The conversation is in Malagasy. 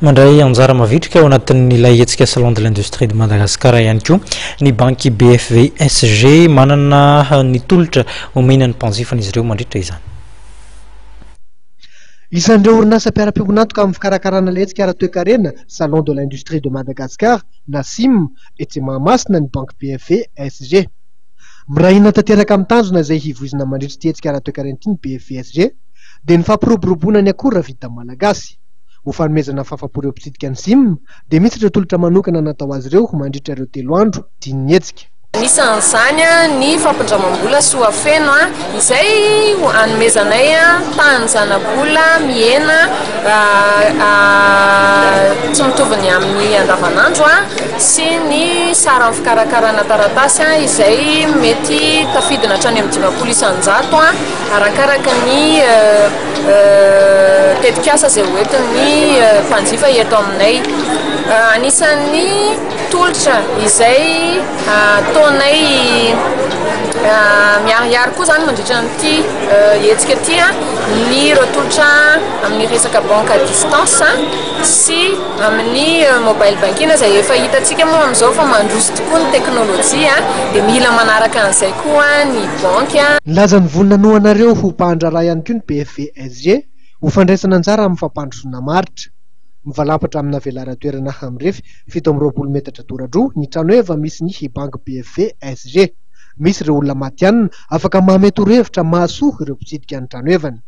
Mandray anjara mavitrika ao anatin'ilay hetsika salon de l'industrie de Madagascar ihany koa ny banky BFVSG manana ny tolotra omenany mpanjifan'izy ireo mandritra izany. Isan'ireo orinasa mpiara-piognatoka amin'ny fikarakarana letsika ara-toe-karena salon de l'industrie de Madagascar Nasim etsy Mahamasina ny banky BFVSG. Mirahina tanteraka amin'ny tanjona izay hivoizina mandritra ty hetsika ara-toe-karena ity ny BFVSG dia ny fampiroboroboana ny akora vita malagasy. Ho fanomezana fahafapo ireo mpitsidika ny SIM dia misy ireo tolotra manokana natao azy ireo mandritra ireo 3 andro tiany hetsika. Nisan'izany ny fampindramam-bola soafeno izay hanomezanay tanjana-bola mihena tsy mitoviny amin'ny andavanandro sy ny sara amin'ny fikarakarana taratasy izay mety tafidina hatrany amin'ny 500 isan-jato arakaraka ny tetikasa izay hoentin'ny mpanjifa eto aminay. Anisan'ny tolotra izay ataonay miarihary koa zany mandritra an'ity hetsika ity ny tolotra amin'ny resaka banque à distance sy amin'ny mobile banking izay efa hitantsika moa amin'izao fa mandroso tokoa ny teknôlôjia dia mila manaraka an'izay koa ny banky. Nilaza ny voninanoanareo ho mpahandrara ihany koa ny BFVSG ho fandraisana anjara amin'ny fampandrosoana maritra. Mivalapatra amina velara-toerana Hamrefy 720 metatra tora-droa ny trano eva misy ny banky BFVSG. Misy ireo olona matianina afaka mahay torohevitra mahasoa ireo mpitsidika ny trano evany.